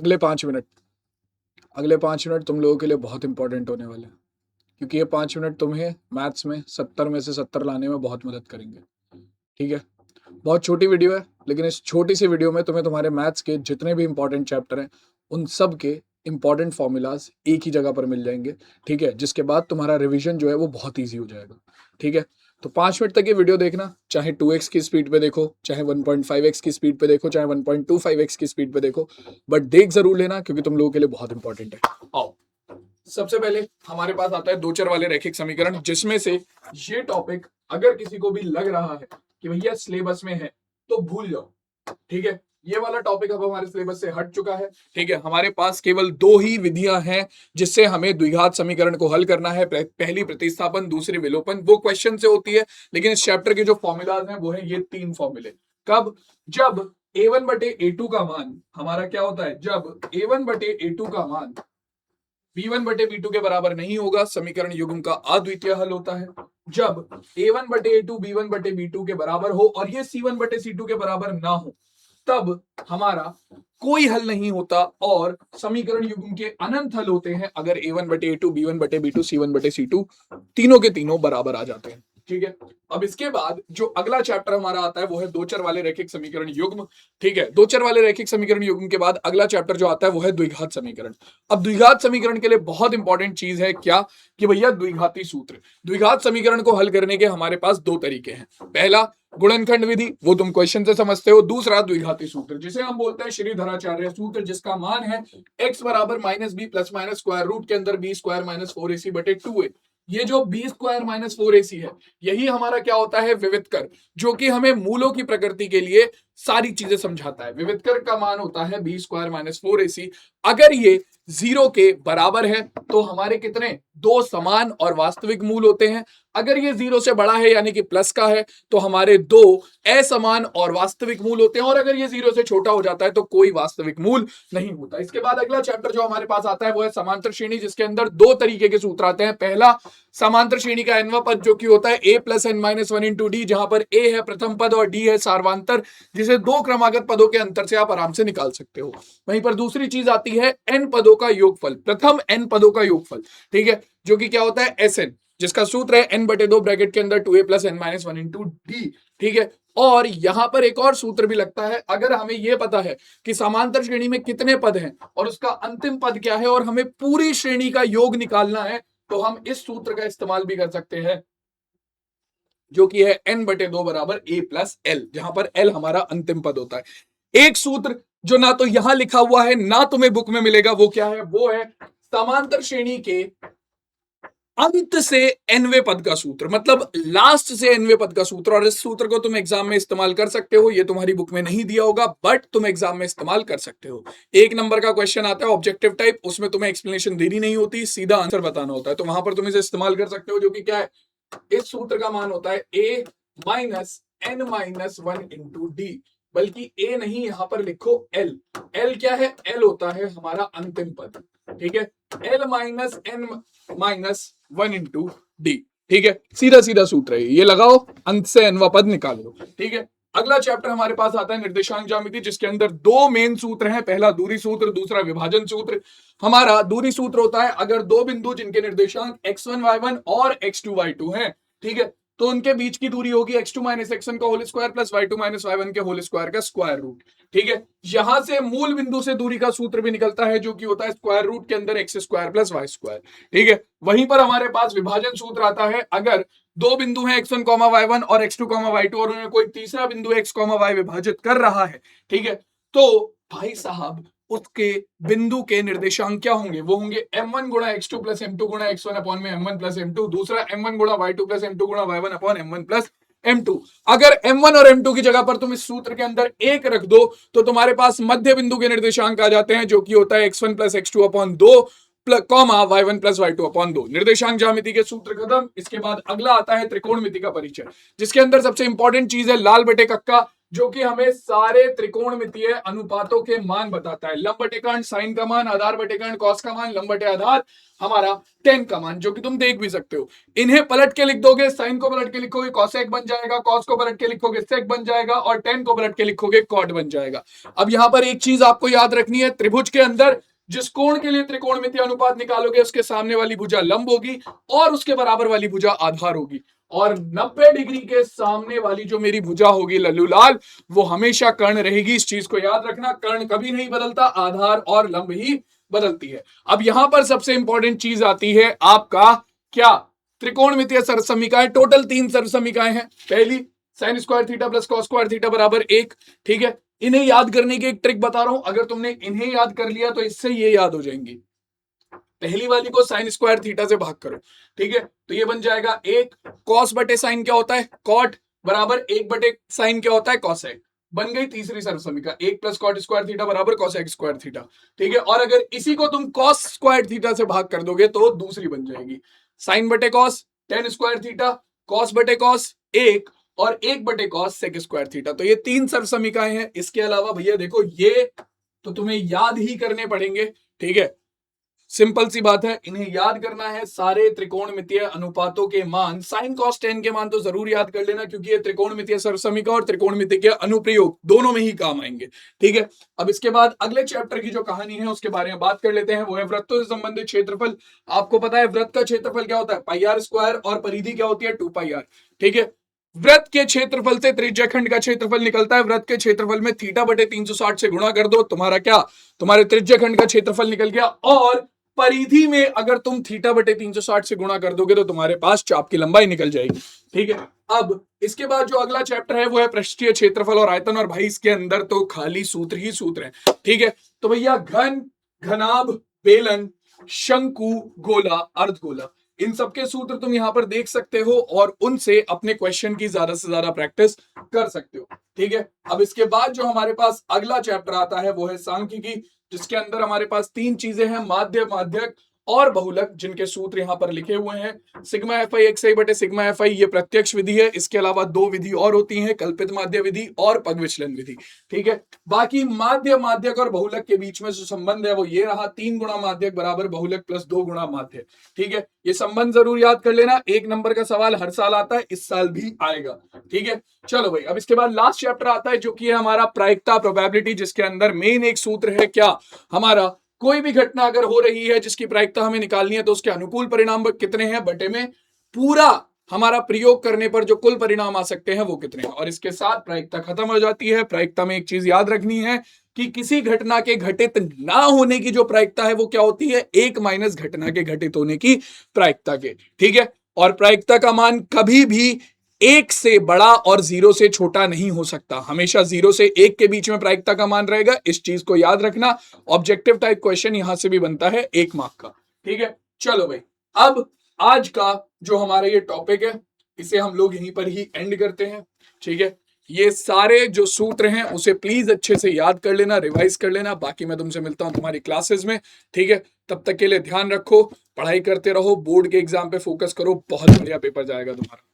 अगले 5 मिनट तुम लोगों के लिए बहुत इंपॉर्टेंट होने वाले हैं, क्योंकि ये 5 मिनट तुम्हें मैथ्स में 70 में से 70 लाने में बहुत मदद करेंगे। ठीक है, बहुत छोटी वीडियो है, लेकिन इस छोटी सी वीडियो में तुम्हें तुम्हारे मैथ्स के जितने भी इंपॉर्टेंट चैप्टर हैं उन सब के इंपॉर्टेंट फॉर्मूलाज एक ही जगह पर मिल जाएंगे। ठीक है, जिसके बाद तुम्हारा रिवीजन जो है वो बहुत ईजी हो जाएगा। ठीक है, तो 5 मिनट तक ये वीडियो देखना, चाहे 2x की स्पीड पे देखो, चाहे 1.5x की स्पीड पे देखो, चाहे 1.25x की स्पीड पे देखो, बट देख जरूर लेना, क्योंकि तुम लोगों के लिए बहुत इंपॉर्टेंट है। आओ, सबसे पहले हमारे पास आता है दो चर वाले रैखिक समीकरण, जिसमें से ये टॉपिक अगर किसी को भी लग रहा है कि भैया सिलेबस में है तो भूल जाओ। ठीक है, ये वाला टॉपिक अब हमारे सिलेबस से हट चुका है। ठीक है, हमारे पास केवल दो ही विधियां हैं जिससे हमें द्विघात समीकरण को हल करना है। पहली प्रतिस्थापन, दूसरी विलोपन। वो क्वेश्चन से होती है, लेकिन इस चैप्टर के जो फॉर्मूलाज हैं वो है ये 3 फॉर्मूले। कब? जब a1 बटे a2 का मान हमारा क्या होता है, जब a1 बटे a2 का मान b1 बटे b2 के बराबर नहीं होगा, समीकरण युग्म का अद्वितीय हल होता है। जब a1 बटे a2 b1 बटे b2 के बराबर हो और ये c1 बटे c2 के बराबर ना हो, तब हमारा कोई हल नहीं होता और समीकरण युग्म के अनंत हल होते हैं अगर a1 बटे a2 b1 बटे b2 c1 बटे c2 तीनों के तीनों बराबर आ जाते हैं। ठीक है, अब इसके बाद जो अगला चैप्टर हमारा आता है वो है दो चर वाले रैखिक समीकरण युग्म। ठीक है, दो चर वाले रैखिक समीकरण युग्म के बाद अगला चैप्टर जो आता है वो है द्विघात समीकरण। अब द्विघात समीकरण के लिए बहुत इंपॉर्टेंट चीज है क्या, कि भैया द्विघाती सूत्र। द्विघात समीकरण को हल करने के हमारे पास दो तरीके हैं। पहला गुणनखंड विधि, वो तुम क्वेश्चन से समझते हो। दूसरा द्विघाती सूत्र, जिसे हम बोलते हैं श्रीधराचार्य सूत्र, जिसका मान है x बराबर -b plus minus square root के अंदर b स्क्वायर माइनस 4ac बटे 2a। ये जो b स्क्वायर माइनस 4ac है, यही हमारा क्या होता है, विवितकर, जो कि हमें मूलों की प्रकृति के लिए सारी चीजें समझाता है। विवितकर का मान होता है b स्क्वायर माइनस 4ac। अगर ये 0 के बराबर है तो हमारे कितने, दो समान और वास्तविक मूल होते हैं। अगर ये 0 से बड़ा है यानी कि प्लस का है तो हमारे दो असमान और वास्तविक मूल होते हैं, और अगर ये 0 से छोटा हो जाता है तो कोई वास्तविक मूल नहीं होता। इसके बाद अगला चैप्टर जो हमारे पास आता है वो है समांतर श्रेणी, जिसके अंदर दो तरीके के सूत्र आते हैं। पहला समांतर श्रेणी का nवां पद, जो कि होता है a plus n minus 1 into D, जहां पर a है प्रथम पद और d है सार्वांतर, जिसे दो क्रमागत पदों के अंतर से आप आराम से निकाल सकते हो। वहीं पर दूसरी चीज आती है n पदों का योगफल, प्रथम n पदों का योगफल। ठीक है, जो कि क्या होता है Sn, जिसका सूत्र है n बटे 2 ब्रैकेट के अंदर 2a plus n minus 1 into D. ठीक है, और यहां पर एक और सूत्र भी लगता है। अगर हमें यह पता है कि समांतर श्रेणी में कितने पद हैं और उसका अंतिम पद क्या है, और हमें पूरी श्रेणी का योग निकालना है, तो हम इस सूत्र का इस्तेमाल भी कर सकते हैं, जो कि है n बटे 2 बराबर a प्लस एल, जहां पर l हमारा अंतिम पद होता है। एक सूत्र जो ना तो यहां लिखा हुआ है ना तुम्हें बुक में मिलेगा, वो क्या है, वो है समांतर श्रेणी के अंत से nवें पद का सूत्र, मतलब लास्ट से nवें पद का सूत्र। और इस सूत्र को तुम एग्जाम में इस्तेमाल कर सकते हो, ये तुम्हारी बुक में नहीं दिया होगा बट तुम एग्जाम में इस्तेमाल कर सकते हो। 1 नंबर का क्वेश्चन आता है ऑब्जेक्टिव टाइप, उसमें तुम्हें एक्सप्लेनेशन देनी नहीं होती, सीधा आंसर बताना होता है, तो वहां पर तुम इसे इस्तेमाल कर सकते हो, जो कि क्या है, इस सूत्र का मान होता है a minus n minus 1 into D. बल्कि a नहीं, यहां पर लिखो l। l क्या है, l होता है हमारा अंतिम पद। ठीक है, l minus n minus 1 into D. ठीक है, सीधा सीधा सूत्र है ये, लगाओ अंत से nवा पद निकाल लो। ठीक है, अगला चैप्टर हमारे पास आता है निर्देशांक ज्यामिति, जिसके अंदर दो मेन सूत्र हैं। पहला दूरी सूत्र, दूसरा विभाजन सूत्र। हमारा दूरी सूत्र होता है अगर दो बिंदु जिनके निर्देशांक x1 y1 और x2 y2 हैं, ठीक है, तो उनके बीच की दूरी होगी x2 माइनस x1 का whole square plus y2 minus y1 के होल स्क्वायर का स्क्वायर रूट। ठीक है, यहां से मूल बिंदु से दूरी का सूत्र भी निकलता है, जो कि होता है स्क्वायर रूट के अंदर x square plus y square. ठीक है, वहीं पर हमारे पास विभाजन सूत्र आता है अगर दो बिंदु हैं x1 y1 और x2 y2 और उन्हें कोई तीसरा बिंदु x y विभाजित कर रहा है। ठीक है, तो भाई साहब उसके बिंदु के निर्देशांक क्या होंगे, वो होंगे m1 गुणा x2 प्लस m2 गुणा x1 अपॉन में m1 प्लस m2, दूसरा m1 गुणा y2 प्लस m2 गुणा y1 upon m1 plus m2। अगर m1 और m2 की जगह पर तुम इस सूत्र के अंदर एक रख दो तो तुम्हारे पास मध्य बिंदु के निर्देशांक आ जाते हैं, जो कि होता है x1 plus x2 upon 2 comma y1 plus y2 upon 2। निर्देशांक ज्यामिति के सूत्र खत्म। इसके बाद अगला आता है त्रिकोणमिति का परिचय, जिसके अंदर सबसे इंपॉर्टेंट चीज है लाल बटे कक्का, जो कि हमें सारे त्रिकोणमितीय अनुपातों के मान बताता है। लंब बटे कर्ण साइन का मान, आधार बटे कर्ण कॉस का मान, लंब बटे आधार हमारा टेन का मान, जो कि तुम देख भी सकते हो। इन्हें पलट के लिख दोगे, साइन को पलट के लिखोगे कॉसेक बन जाएगा, कॉस को पलट के लिखोगे सेक बन जाएगा, और टेन को पलट के लिखोगे कॉट बन जाएगा। अब यहां पर एक चीज आपको याद रखनी है, त्रिभुज के अंदर जिस कोण के लिए त्रिकोणमितीय अनुपात निकालोगे उसके सामने वाली भुजा लंब होगी और उसके बराबर वाली भुजा आधार होगी, और 90 डिग्री के सामने वाली जो मेरी भुजा होगी लल्लूलाल, वो हमेशा कर्ण रहेगी। इस चीज को याद रखना, कर्ण कभी नहीं बदलता, आधार और लंब ही बदलती है। अब यहां पर सबसे इंपॉर्टेंट चीज आती है आपका क्या, त्रिकोणमितीय सर्वसमीकाएं। टोटल 3 सर्वसमीकाएं हैं। पहली sine square theta plus cos square theta बराबर 1, ठीक है। इन्हें याद करने की एक ट्रिक बता रहा हूं, अगर तुमने इन्हें याद कर लिया तो इससे ये याद हो जाएंगी। पहली वाली को साइन स्क्वायर थीटा से भाग करो, ठीक है, तो ये बन जाएगा 1। कॉस बटे साइन क्या होता है, कॉट, बराबर 1 बटे साइन क्या होता है, कॉसेक। बन गई तीसरी सर्वसमीका, 1 प्लस कॉट स्क्वायर थीटा बराबर कॉसेक स्क्वायर थीटा, ठीक है। और अगर इसी को तुम कॉस स्क्वायर थीटा से भाग कर दोगे तो दूसरी बन जाएगी, साइन बटे cos tan square theta, cos बटे कॉस 1, और 1 बटे कॉस सेक स्क्वायर थीटा। तो ये 3 सर्वसमीकाएं हैं। इसके अलावा भैया देखो ये तो तुम्हें याद ही करने पड़ेंगे, ठीक है, सिंपल सी बात है, इन्हें याद करना है। सारे त्रिकोणमितीय अनुपातों के मान, साइन कॉस टेन के मान तो जरूर याद कर लेना, क्योंकि ये त्रिकोणमितीय सर्वसमीका और त्रिकोणमितीय के अनुप्रयोग दोनों में ही काम आएंगे, ठीक है। अब इसके बाद अगले चैप्टर की जो कहानी है उसके बारे में बात कर लेते हैं, वो है वृत्तों से संबंधित क्षेत्रफल। आपको पता है वृत्त का क्षेत्रफल क्या होता है, पाई आर स्क्वायर, और परिधि क्या होती है, 2 पाई आर, ठीक है। वृत्त के क्षेत्रफल से त्रिज्याखंड का क्षेत्रफल निकलता है। वृत्त के क्षेत्रफल में थीटा बटे 360 से गुणा कर दो, तुम्हारा क्या, तुम्हारे त्रिज्याखंड का क्षेत्रफल निकल गया। और परिधि में अगर तुम थीटा बटे 360 से गुणा कर दोगे तो तुम्हारे पास चाप की लंबाई निकल जाएगी, ठीक है। अब इसके बाद जो अगला चैप्टर है वो है पृष्ठीय क्षेत्रफल और आयतन, और भाई इसके अंदर तो खाली सूत्र ही सूत्र है, ठीक है। तो भैया घन, घनाभ, बेलन, शंकु, गोला, अर्धगोला, इन सबके सूत्र तुम यहां पर देख सकते हो और उनसे अपने क्वेश्चन की ज्यादा से ज्यादा प्रैक्टिस कर सकते हो, ठीक है। अब इसके बाद जो हमारे पास अगला चैप्टर आता है वो है सांख्यिकी, जिसके अंदर हमारे पास 3 चीजें हैं, माध्य, माध्यक और बहुलक, जिनके सूत्र यहां पर लिखे हुए हैं। सिग्मा एफ आई एक्स आई बटे सिग्मा एफ आई, ये प्रत्यक्ष विधि है। इसके अलावा 2 विधि और होती हैं, कल्पित माध्य विधि और पग विचलन विधि, ठीक है। बाकी माध्य, माध्यक और बहुलक के बीच में जो संबंध है वो ये रहा, 3 गुणा माध्यक बराबर बहुलक प्लस 2 गुणा माध्य, ठीक है। ये संबंध जरूर याद कर लेना, 1 नंबर का सवाल हर साल आता है, इस साल भी आएगा, ठीक है। चलो भाई, अब इसके बाद लास्ट चैप्टर आता है जो कि है हमारा प्रायिकता, प्रोबेबिलिटी, जिसके अंदर मेन एक सूत्र है क्या हमारा, कोई भी घटना अगर हो रही है जिसकी प्रायिकता हमें निकालनी है तो उसके अनुकूल परिणाम कितने हैं बटे में पूरा हमारा प्रयोग करने पर जो कुल परिणाम आ सकते हैं वो कितने हैं। और इसके साथ प्रायिकता खत्म हो जाती है। प्रायिकता में एक चीज याद रखनी है कि किसी घटना के घटित ना होने की जो प्रायिकता है वो क्या होती है, 1 माइनस घटना के घटित होने की प्रायिकता के, ठीक है। और प्रायिकता का मान कभी भी 1 से बड़ा और 0 से छोटा नहीं हो सकता, हमेशा 0 से 1 के बीच में प्रायिकता का मान रहेगा। इस चीज को याद रखना। ऑब्जेक्टिव टाइप क्वेश्चन यहां से भी बनता है 1 मार्क का, ठीक है। चलो भाई, अब आज का जो हमारा ये टॉपिक है इसे हम लोग यहीं पर ही एंड करते हैं, ठीक है। ये सारे जो सूत्र हैं उसे प्लीज अच्छे से याद कर लेना, रिवाइज कर लेना। बाकी मैं तुमसे मिलता हूं तुम्हारी क्लासेस में, ठीक है। तब तक के लिए ध्यान रखो, पढ़ाई करते रहो, बोर्ड के एग्जाम पे फोकस करो, बहुत बढ़िया पेपर जाएगा तुम्हारा।